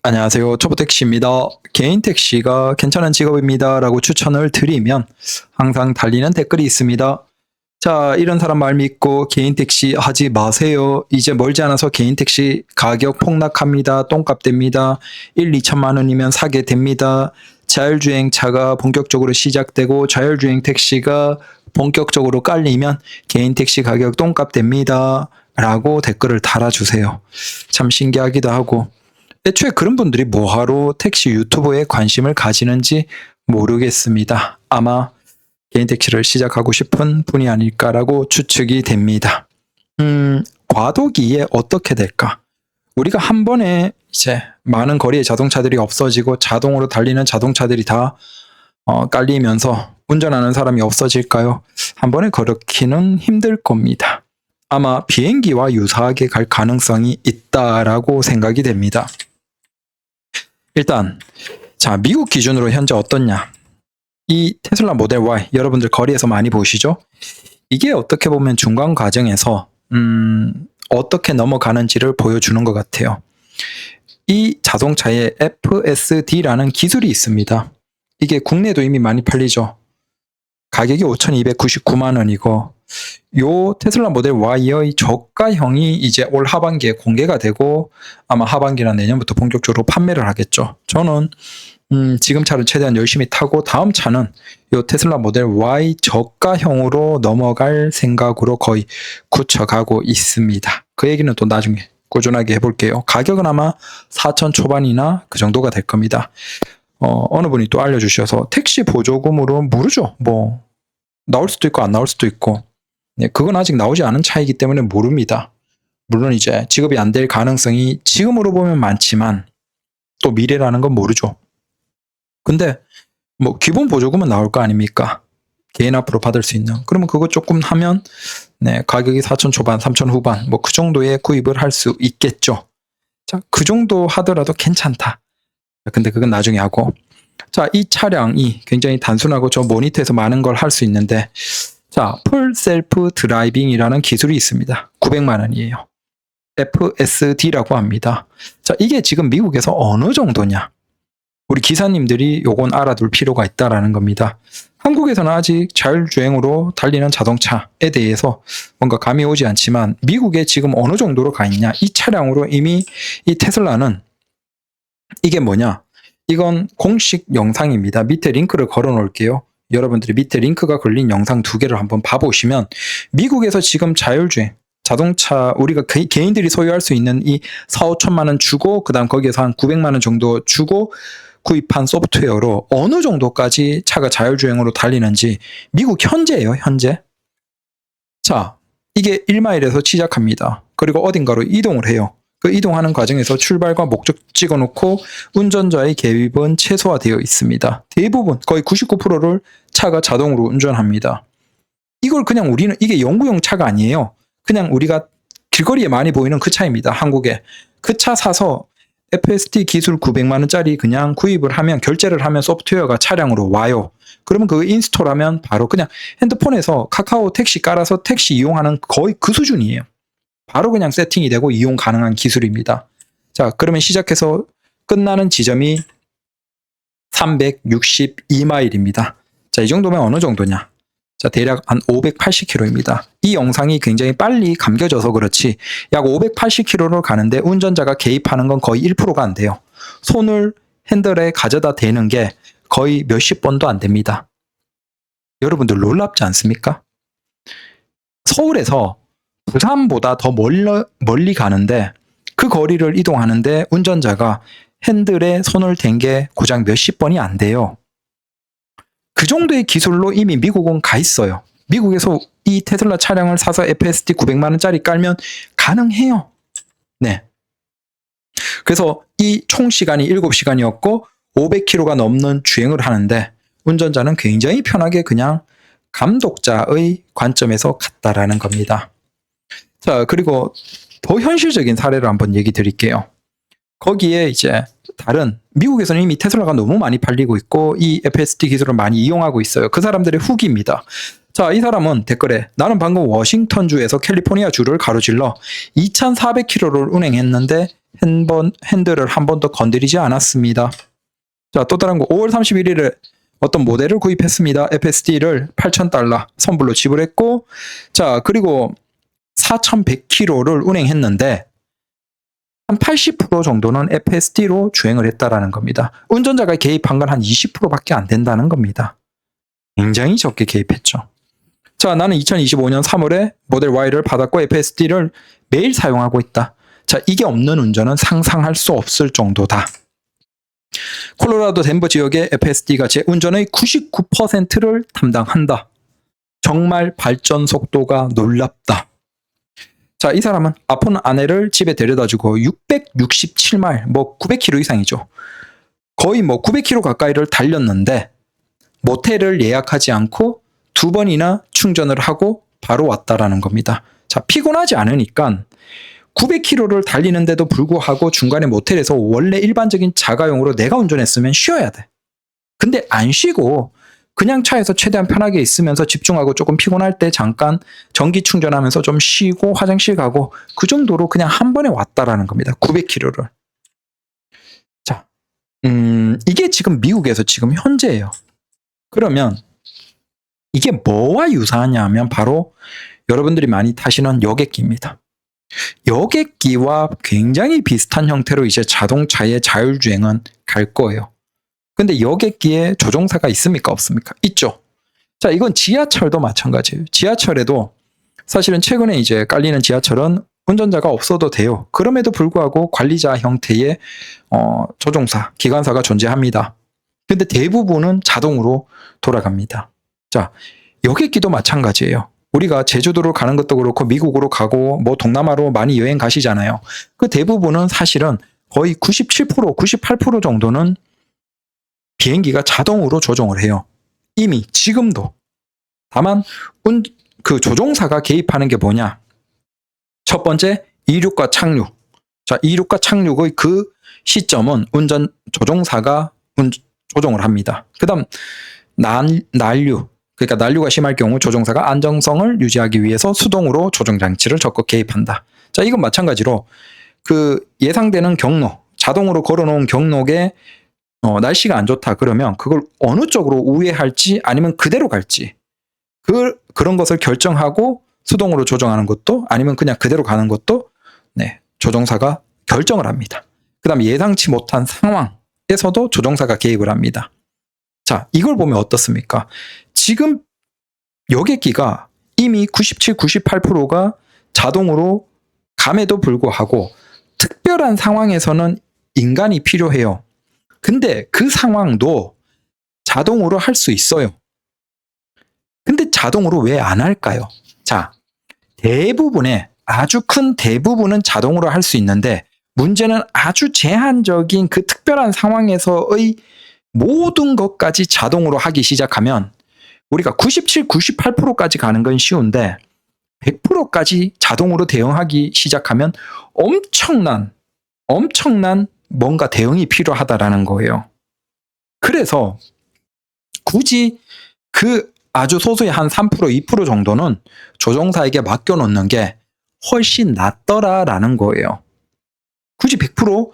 안녕하세요. 초보택시입니다. 개인 택시가 괜찮은 직업입니다. 라고 추천을 드리면 항상 달리는 댓글이 있습니다. 자, 이런 사람 말 믿고 개인 택시 하지 마세요. 이제 멀지 않아서 개인 택시 가격 폭락합니다. 똥값 됩니다. 1, 2천만 원이면 사게 됩니다. 자율주행차가 본격적으로 시작되고 자율주행 택시가 본격적으로 깔리면 개인 택시 가격 똥값 됩니다. 라고 댓글을 달아주세요. 참 신기하기도 하고 애초에 그런 분들이 뭐하러 택시 유튜브에 관심을 가지는지 모르겠습니다. 아마 개인 택시를 시작하고 싶은 분이 아닐까라고 추측이 됩니다. 과도기에 어떻게 될까? 우리가 한 번에 이제 많은 거리의 자동차들이 없어지고 자동으로 달리는 자동차들이 다 깔리면서 운전하는 사람이 없어질까요? 한 번에 그렇기는 힘들 겁니다. 아마 비행기와 유사하게 갈 가능성이 있다라고 생각이 됩니다. 일단 자, 미국 기준으로 현재 어떻냐? 이 테슬라 모델 Y 여러분들 거리에서 많이 보시죠? 이게 어떻게 보면 중간 과정에서 어떻게 넘어가는지를 보여주는 것 같아요. 이 자동차에 FSD라는 기술이 있습니다. 이게 국내도 이미 많이 팔리죠. 가격이 5,299만 원이고 요 테슬라 모델 Y의 저가형이 이제 올 하반기에 공개가 되고 아마 하반기나 내년부터 본격적으로 판매를 하겠죠. 저는 지금 차를 최대한 열심히 타고 다음 차는 요 테슬라 모델 Y 저가형으로 넘어갈 생각으로 거의 굳혀가고 있습니다. 그 얘기는 또 나중에 꾸준하게 해볼게요. 가격은 아마 4천 초반이나 그 정도가 될 겁니다. 어느 분이 또 알려주셔서 택시 보조금으로 모르죠. 뭐 나올 수도 있고 안 나올 수도 있고 네, 그건 아직 나오지 않은 차이기 때문에 모릅니다. 물론 이제 지급이 안 될 가능성이 지금으로 보면 많지만 또 미래라는 건 모르죠. 근데 뭐 기본 보조금은 나올 거 아닙니까? 개인 앞으로 받을 수 있는. 그러면 그거 조금 하면 네, 가격이 4천 초반, 3천 후반 뭐 그 정도에 구입을 할 수 있겠죠. 자, 그 정도 하더라도 괜찮다. 근데 그건 나중에 하고. 자, 이 차량이 굉장히 단순하고 저 모니터에서 많은 걸 할 수 있는데 자, 풀 셀프 드라이빙이라는 기술이 있습니다. 900만 원이에요. FSD라고 합니다. 자, 이게 지금 미국에서 어느 정도냐? 우리 기사님들이 요건 알아둘 필요가 있다라는 겁니다. 한국에서는 아직 자율주행으로 달리는 자동차에 대해서 뭔가 감이 오지 않지만 미국에 지금 어느 정도로 가 있냐? 이 차량으로 이미 이 테슬라는 이게 뭐냐? 이건 공식 영상입니다. 밑에 링크를 걸어 놓을게요. 여러분들이 밑에 링크가 걸린 영상 2개를 한번 봐보시면 미국에서 지금 자율주행 자동차 우리가 개인들이 소유할 수 있는 이 4, 5천만 원 주고 그 다음 거기에서 한 900만 원 정도 주고 구입한 소프트웨어로 어느 정도까지 차가 자율주행으로 달리는지 미국 현재예요. 현재. 자, 이게 1마일에서 시작합니다. 그리고 어딘가로 이동을 해요. 그 이동하는 과정에서 출발과 목적 찍어놓고 운전자의 개입은 최소화되어 있습니다. 대부분 거의 99%를 차가 자동으로 운전합니다. 이걸 그냥 우리는 이게 연구용 차가 아니에요. 그냥 우리가 길거리에 많이 보이는 그 차입니다. 한국에. 그 차 사서 FSD 기술 900만 원짜리 그냥 구입을 하면 결제를 하면 소프트웨어가 차량으로 와요. 그러면 그거 인스톨하면 바로 그냥 핸드폰에서 카카오 택시 깔아서 택시 이용하는 거의 그 수준이에요. 바로 그냥 세팅이 되고 이용 가능한 기술입니다. 자, 그러면 시작해서 끝나는 지점이 362마일입니다. 자, 이 정도면 어느 정도냐? 자, 대략 한 580km입니다. 이 영상이 굉장히 빨리 감겨져서 그렇지 약 580km를 가는데 운전자가 개입하는 건 거의 1%가 안 돼요. 손을 핸들에 가져다 대는 게 거의 몇십 번도 안 됩니다. 여러분들 놀랍지 않습니까? 서울에서 부산보다 더 멀리 가는데 그 거리를 이동하는데 운전자가 핸들에 손을 댄 게 고작 몇십 번이 안 돼요. 그 정도의 기술로 이미 미국은 가 있어요. 미국에서 이 테슬라 차량을 사서 FSD 900만 원짜리 깔면 가능해요. 네. 그래서 이 총 시간이 7시간이었고 500km가 넘는 주행을 하는데 운전자는 굉장히 편하게 그냥 감독자의 관점에서 갔다라는 겁니다. 자, 그리고 더 현실적인 사례를 한번 얘기 드릴게요. 거기에 이제 다른 미국에서는 이미 테슬라가 너무 많이 팔리고 있고 이 FSD 기술을 많이 이용하고 있어요. 그 사람들의 후기입니다. 자, 이 사람은 댓글에 나는 방금 워싱턴주에서 캘리포니아 주를 가로질러 2,400km를 운행했는데 핸들을 한 번도 건드리지 않았습니다. 자, 또 다른 거 5월 31일에 어떤 모델을 구입했습니다. FSD를 $8,000 선불로 지불했고, 자, 그리고 4,100km를 운행했는데 한 80% 정도는 FSD로 주행을 했다라는 겁니다. 운전자가 개입한 건 한 20%밖에 안 된다는 겁니다. 굉장히 적게 개입했죠. 자, 나는 2025년 3월에 모델 Y를 받았고 FSD를 매일 사용하고 있다. 자, 이게 없는 운전은 상상할 수 없을 정도다. 콜로라도 덴버 지역의 FSD가 제 운전의 99%를 담당한다. 정말 발전 속도가 놀랍다. 자, 이 사람은 아픈 아내를 집에 데려다주고 667마일, 900km 이상이죠. 거의 900km 가까이를 달렸는데 모텔을 예약하지 않고 2번이나 충전을 하고 바로 왔다라는 겁니다. 자, 피곤하지 않으니까 900km를 달리는데도 불구하고 중간에 모텔에서 원래 일반적인 자가용으로 내가 운전했으면 쉬어야 돼. 근데 안 쉬고 그냥 차에서 최대한 편하게 있으면서 집중하고 조금 피곤할 때 잠깐 전기 충전하면서 좀 쉬고 화장실 가고 그 정도로 그냥 한 번에 왔다라는 겁니다. 900km를. 자, 이게 지금 미국에서 지금 현재예요. 그러면 이게 뭐와 유사하냐 하면 바로 여러분들이 많이 타시는 여객기입니다. 여객기와 굉장히 비슷한 형태로 이제 자동차의 자율주행은 갈 거예요. 근데 여객기에 조종사가 있습니까? 없습니까? 있죠. 자, 이건 지하철도 마찬가지예요. 지하철에도 사실은 최근에 이제 깔리는 지하철은 운전자가 없어도 돼요. 그럼에도 불구하고 관리자 형태의 조종사, 기관사가 존재합니다. 근데 대부분은 자동으로 돌아갑니다. 자, 여객기도 마찬가지예요. 우리가 제주도로 가는 것도 그렇고 미국으로 가고 동남아로 많이 여행 가시잖아요. 그 대부분은 사실은 거의 97%, 98% 정도는 비행기가 자동으로 조종을 해요. 이미 지금도. 다만 그 조종사가 개입하는 게 뭐냐? 첫 번째, 이륙과 착륙. 자, 이륙과 착륙의 그 시점은 조종사가 조종을 합니다. 그다음 난류. 그러니까 난류가 심할 경우 조종사가 안정성을 유지하기 위해서 수동으로 조종 장치를 적극 개입한다. 자, 이건 마찬가지로 그 예상되는 경로, 자동으로 걸어놓은 경로에 날씨가 안 좋다 그러면 그걸 어느 쪽으로 우회할지 아니면 그대로 갈지 그런 것을 결정하고 수동으로 조정하는 것도 아니면 그냥 그대로 가는 것도 조종사가 결정을 합니다. 그 다음에 예상치 못한 상황에서도 조종사가 개입을 합니다. 자, 이걸 보면 어떻습니까? 지금 여객기가 이미 97, 98%가 자동으로 감에도 불구하고 특별한 상황에서는 인간이 필요해요. 근데 그 상황도 자동으로 할 수 있어요. 근데 자동으로 왜 안 할까요? 자, 아주 큰 대부분은 자동으로 할 수 있는데 문제는 아주 제한적인 그 특별한 상황에서의 모든 것까지 자동으로 하기 시작하면 우리가 97, 98%까지 가는 건 쉬운데 100%까지 자동으로 대응하기 시작하면 엄청난 뭔가 대응이 필요하다라는 거예요. 그래서 굳이 그 아주 소수의 한 3%, 2% 정도는 조종사에게 맡겨놓는 게 훨씬 낫더라라는 거예요. 굳이 100%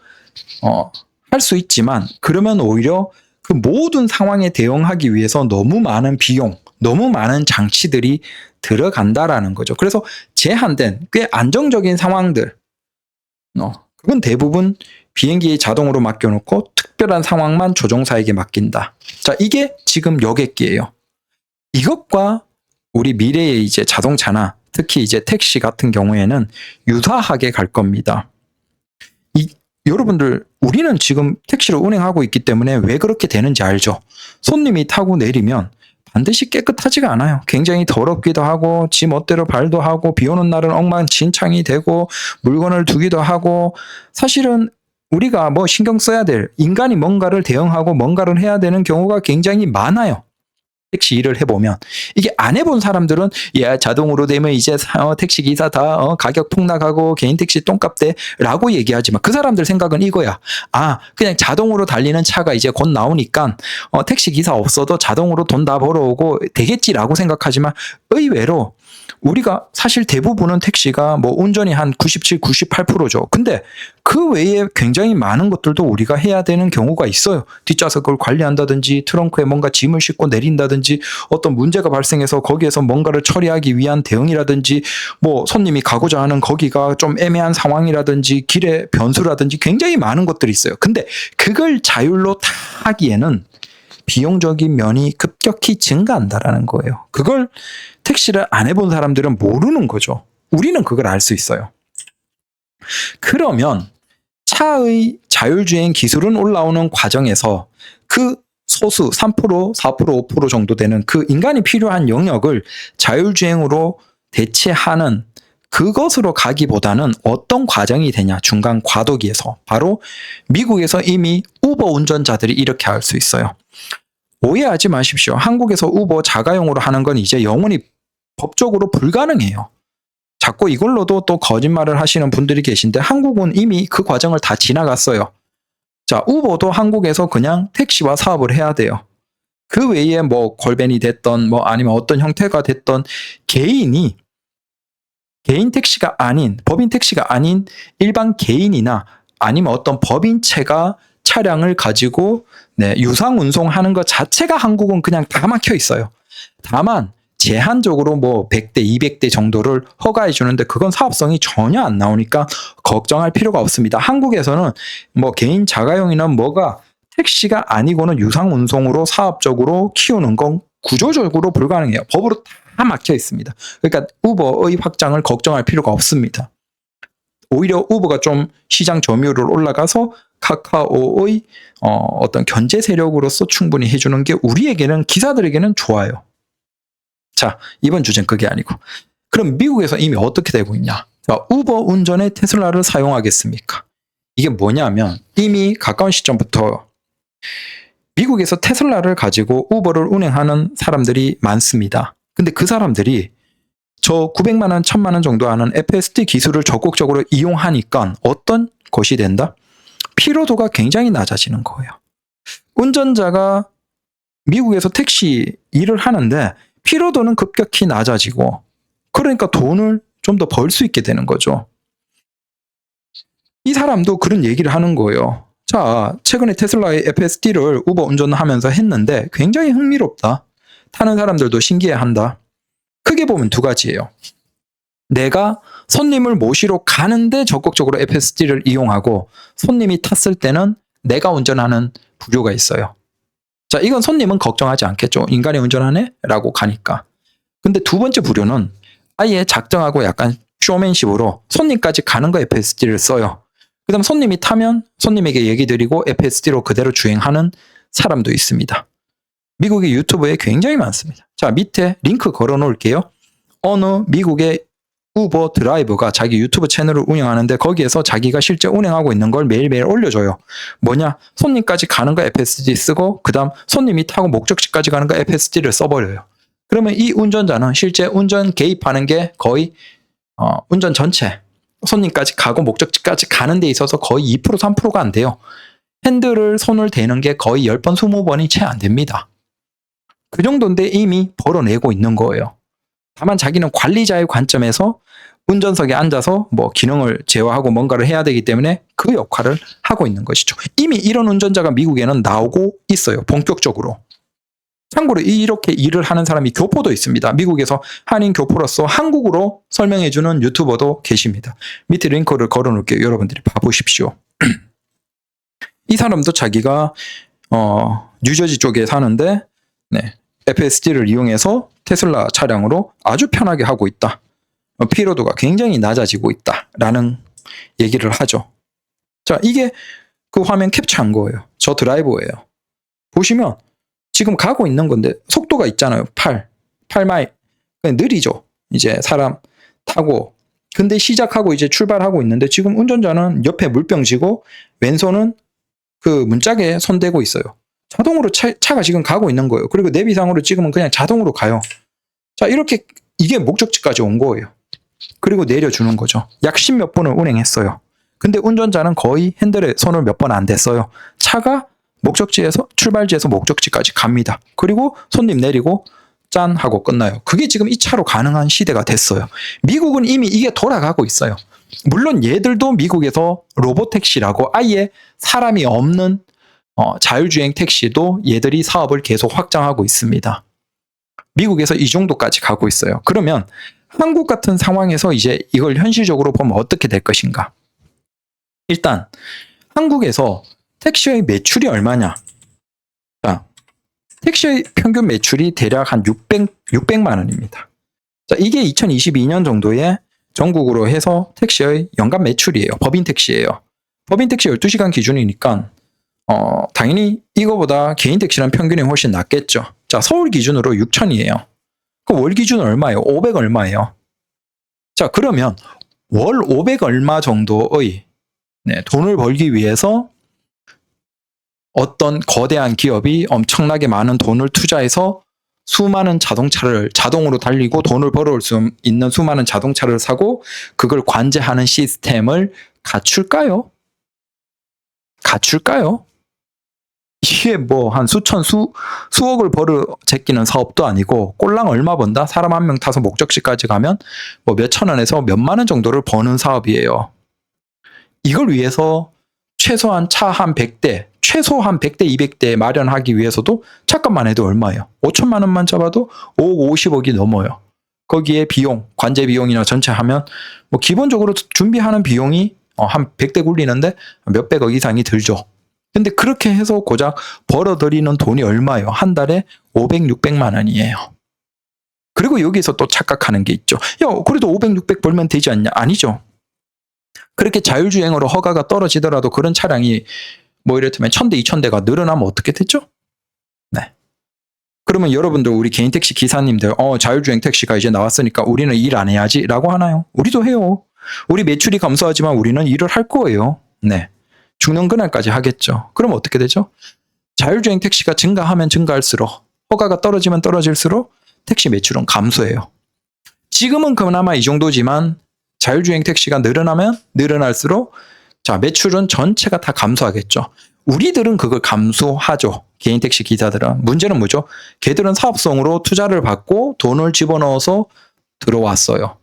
할 수 있지만 그러면 오히려 그 모든 상황에 대응하기 위해서 너무 많은 비용, 너무 많은 장치들이 들어간다라는 거죠. 그래서 제한된 꽤 안정적인 상황들, 그건 대부분 비행기에 자동으로 맡겨놓고 특별한 상황만 조종사에게 맡긴다. 자, 이게 지금 여객기예요. 이것과 우리 미래의 이제 자동차나 특히 이제 택시 같은 경우에는 유사하게 갈 겁니다. 여러분들, 우리는 지금 택시를 운행하고 있기 때문에 왜 그렇게 되는지 알죠? 손님이 타고 내리면 반드시 깨끗하지가 않아요. 굉장히 더럽기도 하고 지 멋대로 발도 하고 비 오는 날은 엉망진창이 되고 물건을 두기도 하고 사실은 우리가 신경 써야 될 인간이 뭔가를 대응하고 뭔가를 해야 되는 경우가 굉장히 많아요. 택시 일을 해보면 이게 안 해본 사람들은 자동으로 되면 이제 택시 기사 다 가격 폭락하고 개인 택시 똥값 돼 라고 얘기하지만 그 사람들 생각은 이거야. 그냥 자동으로 달리는 차가 이제 곧 나오니까 택시 기사 없어도 자동으로 돈 다 벌어오고 되겠지라고 생각하지만 의외로 우리가 사실 대부분은 택시가 뭐 운전이 한 97, 98%죠. 근데 그 외에 굉장히 많은 것들도 우리가 해야 되는 경우가 있어요. 뒷좌석을 관리한다든지 트렁크에 뭔가 짐을 싣고 내린다든지 어떤 문제가 발생해서 거기에서 뭔가를 처리하기 위한 대응이라든지 뭐 손님이 가고자 하는 거기가 좀 애매한 상황이라든지 길의 변수라든지 굉장히 많은 것들이 있어요. 근데 그걸 자율로 다 하기에는 비용적인 면이 급격히 증가한다라는 거예요. 그걸 택시를 안 해본 사람들은 모르는 거죠. 우리는 그걸 알 수 있어요. 그러면 차의 자율주행 기술은 올라오는 과정에서 그 소수 3%, 4%, 5% 정도 되는 그 인간이 필요한 영역을 자율주행으로 대체하는 그것으로 가기보다는 어떤 과정이 되냐, 중간 과도기에서. 바로 미국에서 이미 우버 운전자들이 이렇게 할 수 있어요. 오해하지 마십시오. 한국에서 우버 자가용으로 하는 건 이제 영원히 법적으로 불가능해요. 자꾸 이걸로도 또 거짓말을 하시는 분들이 계신데 한국은 이미 그 과정을 다 지나갔어요. 자, 우버도 한국에서 그냥 택시와 사업을 해야 돼요. 그 외에 뭐 걸벤이 됐던 뭐 아니면 어떤 형태가 됐던 개인 택시가 아닌, 법인 택시가 아닌 일반 개인이나 아니면 어떤 법인체가 차량을 가지고 유상 운송하는 것 자체가 한국은 그냥 다 막혀 있어요. 다만 제한적으로 뭐 100대, 200대 정도를 허가해 주는데 그건 사업성이 전혀 안 나오니까 걱정할 필요가 없습니다. 한국에서는 뭐 개인 자가용이나 뭐가 택시가 아니고는 유상 운송으로 사업적으로 키우는 건 구조적으로 불가능해요. 법으로 다 막혀 있습니다. 그러니까 우버의 확장을 걱정할 필요가 없습니다. 오히려 우버가 좀 시장 점유율을 올라가서 카카오의 어떤 견제 세력으로서 충분히 해주는 게 우리에게는, 기사들에게는 좋아요. 자, 이번 주제는 그게 아니고. 그럼 미국에서 이미 어떻게 되고 있냐? 자, 우버 운전에 테슬라를 사용하겠습니까? 이게 뭐냐면 이미 가까운 시점부터 미국에서 테슬라를 가지고 우버를 운행하는 사람들이 많습니다. 근데 그 사람들이 저 900만 원, 1000만 원 정도 하는 FSD 기술을 적극적으로 이용하니까 어떤 것이 된다? 피로도가 굉장히 낮아지는 거예요. 운전자가 미국에서 택시 일을 하는데 피로도는 급격히 낮아지고, 그러니까 돈을 좀 더 벌 수 있게 되는 거죠. 이 사람도 그런 얘기를 하는 거예요. 자, 최근에 테슬라의 FSD를 우버 운전하면서 했는데 굉장히 흥미롭다. 타는 사람들도 신기해한다. 크게 보면 두 가지예요. 내가 손님을 모시러 가는데 적극적으로 FSD를 이용하고, 손님이 탔을 때는 내가 운전하는 부류가 있어요. 자, 이건 손님은 걱정하지 않겠죠. 인간이 운전하네? 라고 가니까. 근데 두 번째 부류는 아예 작정하고 약간 쇼맨십으로 손님까지 가는 거 FSD를 써요. 그 다음 손님이 타면 손님에게 얘기 드리고 FSD로 그대로 주행하는 사람도 있습니다. 미국의 유튜브에 굉장히 많습니다. 자, 밑에 링크 걸어 놓을게요. 어느 미국의 우버 드라이버가 자기 유튜브 채널을 운영하는데 거기에서 자기가 실제 운행하고 있는 걸 매일매일 올려줘요. 뭐냐? 손님까지 가는 거 FSD 쓰고, 그 다음 손님이 타고 목적지까지 가는 거 FSD를 써버려요. 그러면 이 운전자는 실제 운전 개입하는 게 거의 운전 전체, 손님까지 가고 목적지까지 가는 데 있어서 거의 2%, 3%가 안 돼요. 핸들을 손을 대는 게 거의 10번, 20번이 채 안 됩니다. 그 정도인데 이미 벌어내고 있는 거예요. 다만 자기는 관리자의 관점에서 운전석에 앉아서 뭐 기능을 제어하고 뭔가를 해야 되기 때문에 그 역할을 하고 있는 것이죠. 이미 이런 운전자가 미국에는 나오고 있어요. 본격적으로. 참고로 이렇게 일을 하는 사람이 교포도 있습니다. 미국에서 한인 교포로서 한국어로 설명해주는 유튜버도 계십니다. 밑에 링크를 걸어놓을게요. 여러분들이 봐보십시오. 이 사람도 자기가 뉴저지 쪽에 사는데 FSD를 이용해서 테슬라 차량으로 아주 편하게 하고 있다. 피로도가 굉장히 낮아지고 있다라는 얘기를 하죠. 자, 이게 그 화면 캡처한 거예요. 저 드라이버예요. 보시면 지금 가고 있는 건데 속도가 있잖아요. 8마일. 느리죠. 이제 사람 타고. 근데 시작하고 이제 출발하고 있는데 지금 운전자는 옆에 물병 쥐고 왼손은 그 문짝에 손 대고 있어요. 자동으로 차가 지금 가고 있는 거예요. 그리고 내비상으로 찍으면 그냥 자동으로 가요. 자, 이렇게 이게 목적지까지 온 거예요. 그리고 내려주는 거죠. 약 10몇 분을 운행했어요. 근데 운전자는 거의 핸들에 손을 몇 번 안 댔어요. 차가 목적지에서 출발지에서 목적지까지 갑니다. 그리고 손님 내리고 짠 하고 끝나요. 그게 지금 2차로 가능한 시대가 됐어요. 미국은 이미 이게 돌아가고 있어요. 물론 얘들도 미국에서 로보택시라고 아예 사람이 없는 자율주행 택시도 얘들이 사업을 계속 확장하고 있습니다. 미국에서 이 정도까지 가고 있어요. 그러면 한국 같은 상황에서 이제 이걸 현실적으로 보면 어떻게 될 것인가? 일단 한국에서 택시의 매출이 얼마냐? 자, 택시의 평균 매출이 대략 한 600만 원입니다. 자, 이게 2022년 정도에 전국으로 해서 택시의 연간 매출이에요. 법인 택시예요. 법인 택시 12시간 기준이니까 당연히 이거보다 개인 택시는 평균이 훨씬 낮겠죠. 자, 서울 기준으로 6천이에요. 그 월 기준 얼마예요? 500 얼마예요? 자, 그러면 월 500 얼마 정도의 돈을 벌기 위해서 어떤 거대한 기업이 엄청나게 많은 돈을 투자해서 수많은 자동차를 자동으로 달리고 돈을 벌어올 수 있는 수많은 자동차를 사고 그걸 관제하는 시스템을 갖출까요? 갖출까요? 이게 뭐 한 수억을 벌어 제끼는 사업도 아니고 꼴랑 얼마 번다? 사람 한 명 타서 목적지까지 가면 뭐 몇천 원에서 몇만 원 정도를 버는 사업이에요. 이걸 위해서 최소한 차 한 100대, 최소한 100대, 200대 마련하기 위해서도 차값만 해도 얼마예요? 5천만 원만 잡아도 5억, 50억이 넘어요. 거기에 비용, 관제 비용이나 전체 하면 뭐 기본적으로 준비하는 비용이 한 100대 굴리는데 몇백억 이상이 들죠. 근데 그렇게 해서 고작 벌어들이는 돈이 얼마예요? 한 달에 500, 600만 원이에요. 그리고 여기서 또 착각하는 게 있죠. 야, 그래도 500, 600 벌면 되지 않냐? 아니죠. 그렇게 자율주행으로 허가가 떨어지더라도 그런 차량이 뭐 이를테면 1000대, 2000대가 늘어나면 어떻게 되죠? 네. 그러면 여러분들 우리 개인 택시 기사님들 자율주행 택시가 이제 나왔으니까 우리는 일 안 해야지 라고 하나요? 우리도 해요. 우리 매출이 감소하지만 우리는 일을 할 거예요. 네. 죽는 그날까지 하겠죠. 그럼 어떻게 되죠? 자율주행 택시가 증가하면 증가할수록 허가가 떨어지면 떨어질수록 택시 매출은 감소해요. 지금은 그나마 이 정도지만 자율주행 택시가 늘어나면 늘어날수록 자, 매출은 전체가 다 감소하겠죠. 우리들은 그걸 감수하죠. 개인 택시 기사들은. 문제는 뭐죠? 걔들은 사업성으로 투자를 받고 돈을 집어넣어서 들어왔어요.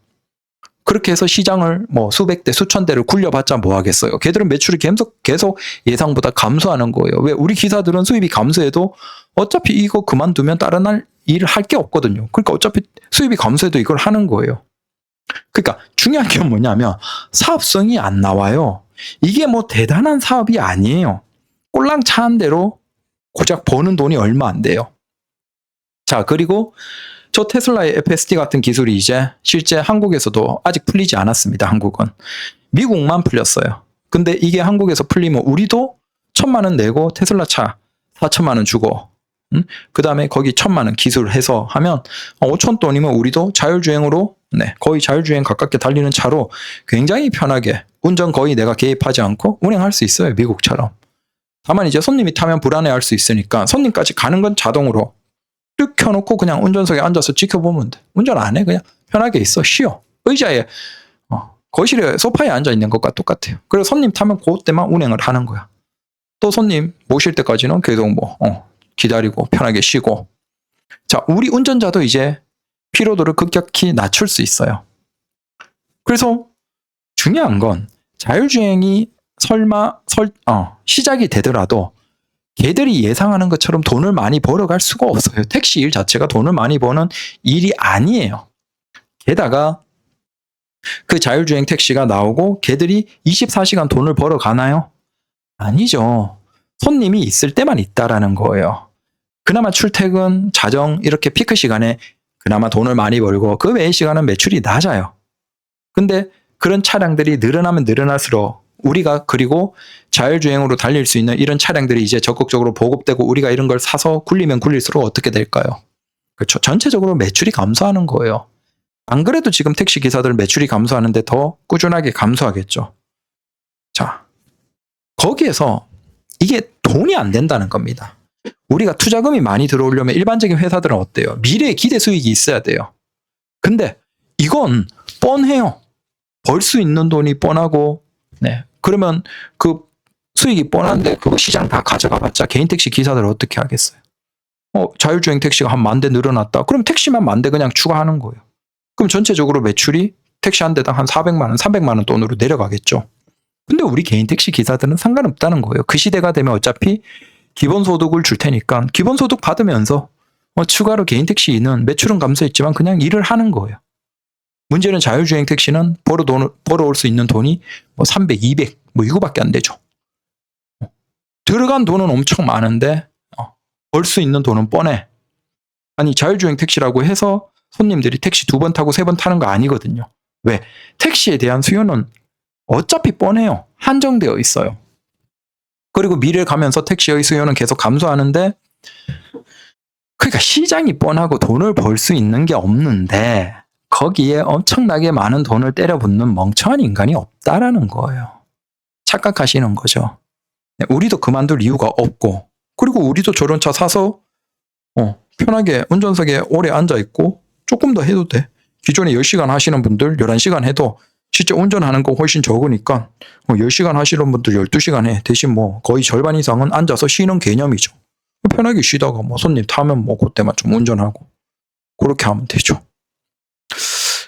그렇게 해서 시장을 뭐 수백 대, 수천 대를 굴려봤자 뭐 하겠어요. 걔들은 매출이 계속 예상보다 감소하는 거예요. 왜? 우리 기사들은 수입이 감소해도 어차피 이거 그만두면 다른 일을 할 게 없거든요. 그러니까 어차피 수입이 감소해도 이걸 하는 거예요. 그러니까 중요한 게 뭐냐면 사업성이 안 나와요. 이게 뭐 대단한 사업이 아니에요. 꼴랑 차 한 대로 고작 버는 돈이 얼마 안 돼요. 자, 그리고 저 테슬라의 FSD 같은 기술이 이제 실제 한국에서도 아직 풀리지 않았습니다. 한국은. 미국만 풀렸어요. 근데 이게 한국에서 풀리면 우리도 1000만 원 내고 테슬라 차 4천만 원 주고 그 다음에 거기 1000만 원 기술해서 하면 5천 돈이면 우리도 자율주행으로 거의 자율주행 가깝게 달리는 차로 굉장히 편하게 운전 거의 내가 개입하지 않고 운행할 수 있어요. 미국처럼. 다만 이제 손님이 타면 불안해할 수 있으니까 손님까지 가는 건 자동으로 뚝 켜놓고 그냥 운전석에 앉아서 지켜보면 돼. 운전 안 해. 그냥 편하게 있어. 쉬어. 의자에 거실에 소파에 앉아 있는 것과 똑같아요. 그래서 손님 타면 그때만 운행을 하는 거야. 또 손님 모실 때까지는 계속 기다리고 편하게 쉬고. 자, 우리 운전자도 이제 피로도를 급격히 낮출 수 있어요. 그래서 중요한 건 자율주행이 시작이 되더라도 걔들이 예상하는 것처럼 돈을 많이 벌어갈 수가 없어요. 택시 일 자체가 돈을 많이 버는 일이 아니에요. 게다가 그 자율주행 택시가 나오고 걔들이 24시간 돈을 벌어가나요? 아니죠. 손님이 있을 때만 있다라는 거예요. 그나마 출퇴근, 자정 이렇게 피크 시간에 그나마 돈을 많이 벌고 그 외의 시간은 매출이 낮아요. 근데 그런 차량들이 늘어나면 늘어날수록 우리가 그리고 자율주행으로 달릴 수 있는 이런 차량들이 이제 적극적으로 보급되고 우리가 이런 걸 사서 굴리면 굴릴수록 어떻게 될까요? 그렇죠. 전체적으로 매출이 감소하는 거예요. 안 그래도 지금 택시 기사들 매출이 감소하는데 더 꾸준하게 감소하겠죠. 자, 거기에서 이게 돈이 안 된다는 겁니다. 우리가 투자금이 많이 들어오려면 일반적인 회사들은 어때요? 미래에 기대 수익이 있어야 돼요. 근데 이건 뻔해요. 벌 수 있는 돈이 뻔하고 그러면 그 수익이 뻔한데 그거 시장 다 가져가 봤자 개인 택시 기사들 어떻게 하겠어요? 자율주행 택시가 한 10,000대 늘어났다. 그럼 택시만 10,000대 그냥 추가하는 거예요. 그럼 전체적으로 매출이 택시 한 대당 한 400만 원, 300만 원 돈으로 내려가겠죠. 근데 우리 개인 택시 기사들은 상관없다는 거예요. 그 시대가 되면 어차피 기본소득을 줄 테니까 기본소득 받으면서 추가로 개인 택시는 매출은 감소했지만 그냥 일을 하는 거예요. 문제는 자율주행 택시는 벌어올 수 있는 돈이 300, 200 이거밖에 안 되죠. 들어간 돈은 엄청 많은데 벌 수 있는 돈은 뻔해. 아니 자율주행 택시라고 해서 손님들이 택시 2번 타고 3번 타는 거 아니거든요. 왜? 택시에 대한 수요는 어차피 뻔해요. 한정되어 있어요. 그리고 미래 가면서 택시의 수요는 계속 감소하는데 그러니까 시장이 뻔하고 돈을 벌 수 있는 게 없는데 거기에 엄청나게 많은 돈을 때려붓는 멍청한 인간이 없다라는 거예요. 착각하시는 거죠. 우리도 그만둘 이유가 없고 그리고 우리도 저런 차 사서 편하게 운전석에 오래 앉아있고 조금 더 해도 돼. 기존에 10시간 하시는 분들 11시간 해도 실제 운전하는 거 훨씬 적으니까 10시간 하시는 분들 12시간 해. 대신 거의 절반 이상은 앉아서 쉬는 개념이죠. 편하게 쉬다가 손님 타면 그때만 좀 운전하고 그렇게 하면 되죠.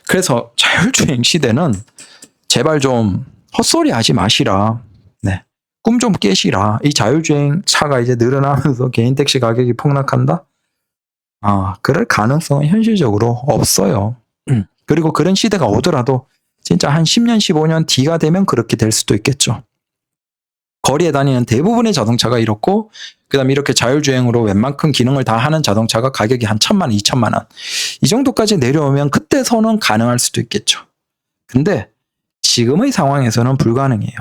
그래서 자율주행 시대는 제발 좀 헛소리 하지 마시라. 네. 꿈 좀 깨시라. 이 자율주행 차가 이제 늘어나면서 개인 택시 가격이 폭락한다? 그럴 가능성은 현실적으로 없어요. 그리고 그런 시대가 오더라도 진짜 한 10년, 15년 뒤가 되면 그렇게 될 수도 있겠죠. 거리에 다니는 대부분의 자동차가 이렇고 그 다음에 이렇게 자율주행으로 웬만큼 기능을 다 하는 자동차가 가격이 한 1,000만 원, 2,000만 원 이 정도까지 내려오면 그때서는 가능할 수도 있겠죠. 근데 지금의 상황에서는 불가능해요.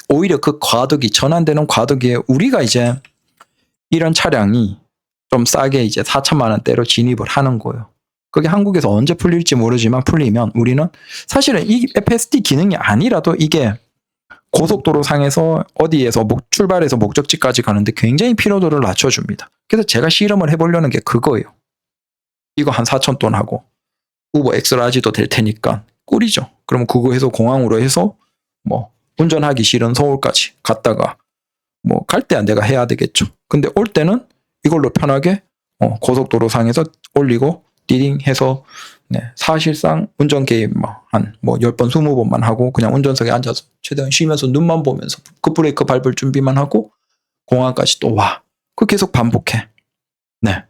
오히려 그 과도기, 전환되는 과도기에 우리가 이제 이런 차량이 좀 싸게 이제 4,000만 원대로 진입을 하는 거예요. 그게 한국에서 언제 풀릴지 모르지만 풀리면 우리는 사실은 이 FSD 기능이 아니라도 이게 고속도로 상에서 어디에서 출발해서 목적지까지 가는데 굉장히 피로도를 낮춰줍니다. 그래서 제가 실험을 해보려는 게 그거예요. 이거 한 4,000돈 하고 우버 엑스라지도 될 테니까 꿀이죠. 그러면 그거 해서 공항으로 해서 운전하기 싫은 서울까지 갔다가 갈 때 내가 해야 되겠죠. 근데 올 때는 이걸로 편하게 고속도로 상에서 올리고 띠딩 해서 사실상 운전 게임 한 10번, 20번만 하고 그냥 운전석에 앉아서 최대한 쉬면서 눈만 보면서 급브레이크 밟을 준비만 하고 공항까지 또 와. 그 계속 반복해. 네.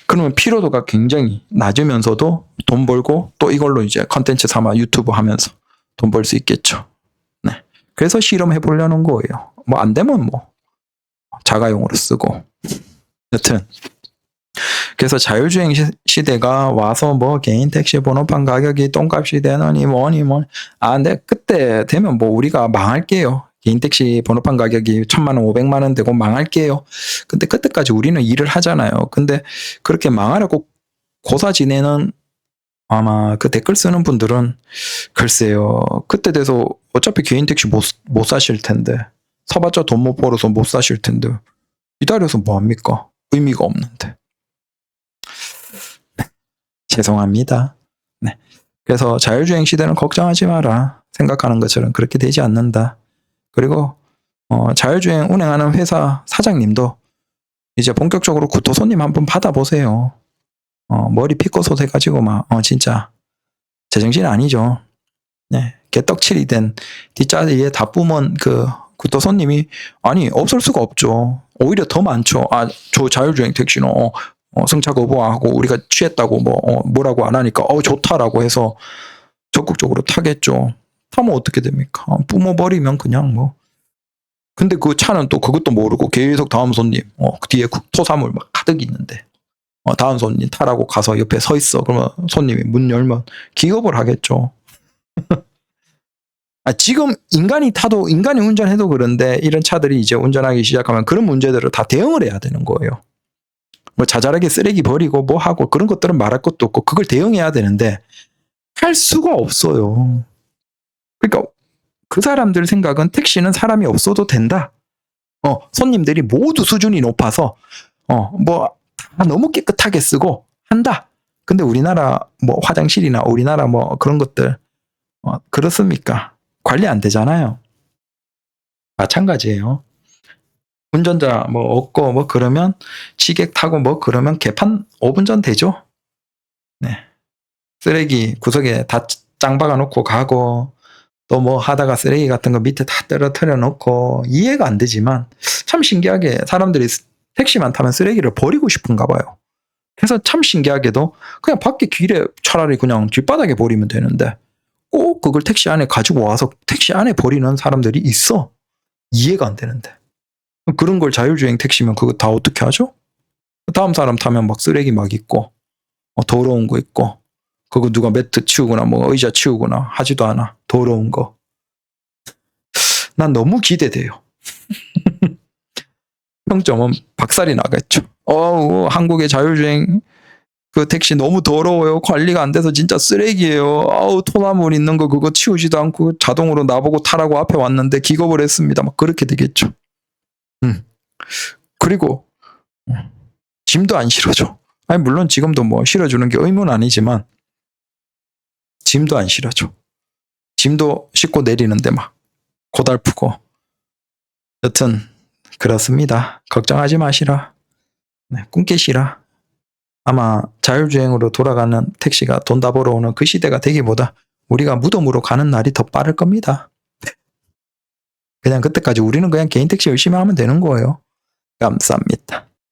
그러면 피로도가 굉장히 낮으면서도 돈 벌고 또 이걸로 이제 컨텐츠 삼아 유튜브 하면서 돈 벌 수 있겠죠. 네. 그래서 실험해 보려는 거예요. 안 되면 자가용으로 쓰고. 여튼 그래서 자율주행 시대가 와서 개인 택시 번호판 가격이 똥값이 되느니 뭐니 근데 그때 되면 우리가 망할게요. 개인 택시 번호판 가격이 1,000만 원, 500만 원 되고 망할게요. 근데 그때까지 우리는 일을 하잖아요. 근데 그렇게 망하려고 고사 지내는 아마 그 댓글 쓰는 분들은 글쎄요. 그때 돼서 어차피 개인 택시 못 사실 텐데 사봤자 돈 못 벌어서 못 사실 텐데 기다려서 뭐합니까? 의미가 없는데. 죄송합니다. 네. 그래서 자율주행 시대는 걱정하지 마라. 생각하는 것처럼 그렇게 되지 않는다. 그리고 자율주행 운행하는 회사 사장님도 이제 본격적으로 구토 손님 한번 받아보세요. 머리 피꼬솥 해가지고 진짜 제정신 아니죠. 네. 개떡칠이 된 뒷자리에 다 뿜은 그 구토 손님이 없을 수가 없죠. 오히려 더 많죠. 저 자율주행 택시는 승차 거부하고 우리가 취했다고 뭐라고 안 하니까 좋다라고 해서 적극적으로 타겠죠. 타면 어떻게 됩니까? 뿜어버리면 그냥 근데 그 차는 또 그것도 모르고 계속 다음 손님 뒤에 토사물 가득 있는데 다음 손님 타라고 가서 옆에 서 있어. 그러면 손님이 문 열면 기겁을 하겠죠. 지금 인간이 타도 인간이 운전해도 그런데 이런 차들이 이제 운전하기 시작하면 그런 문제들을 다 대응을 해야 되는 거예요. 자잘하게 쓰레기 버리고 하고 그런 것들은 말할 것도 없고 그걸 대응해야 되는데 할 수가 없어요. 그러니까 그 사람들 생각은 택시는 사람이 없어도 된다. 손님들이 모두 수준이 높아서 다 너무 깨끗하게 쓰고 한다. 근데 우리나라 화장실이나 우리나라 그런 것들 그렇습니까? 관리 안 되잖아요. 마찬가지예요. 운전자 뭐 없고 뭐 그러면 취객 타고 뭐 그러면 개판 5분 전 되죠. 네. 쓰레기 구석에 다 짱 박아 놓고 가고 또 뭐 하다가 쓰레기 같은 거 밑에 다 떨어뜨려 놓고 이해가 안 되지만 참 신기하게 사람들이 택시만 타면 쓰레기를 버리고 싶은가 봐요. 그래서 참 신기하게도 그냥 밖에 길에 차라리 그냥 길바닥에 버리면 되는데 꼭 그걸 택시 안에 가지고 와서 택시 안에 버리는 사람들이 있어. 이해가 안 되는데. 그런 걸 자율주행 택시면 그거 다 어떻게 하죠? 다음 사람 타면 막 쓰레기 막 있고 더러운 거 있고 그거 누가 매트 치우거나 뭐 의자 치우거나 하지도 않아. 더러운 거. 난 너무 기대돼요. 평점은 박살이 나겠죠. 한국의 자율주행 그 택시 너무 더러워요. 관리가 안 돼서 진짜 쓰레기예요. 토나물 있는 거 그거 치우지도 않고 자동으로 나보고 타라고 앞에 왔는데 기겁을 했습니다. 막 그렇게 되겠죠. 그리고 짐도 안 실어줘. 아니 물론 지금도 뭐 실어주는 게 의무는 아니지만 짐도 안 실어줘. 짐도 싣고 내리는데 막 고달프고. 여튼 그렇습니다. 걱정하지 마시라. 네, 꿈 깨시라. 아마 자율주행으로 돌아가는 택시가 돈 다 벌어오는 그 시대가 되기보다 우리가 무덤으로 가는 날이 더 빠를 겁니다. 그냥 그때까지 우리는 그냥 개인 택시 열심히 하면 되는 거예요. 감사합니다.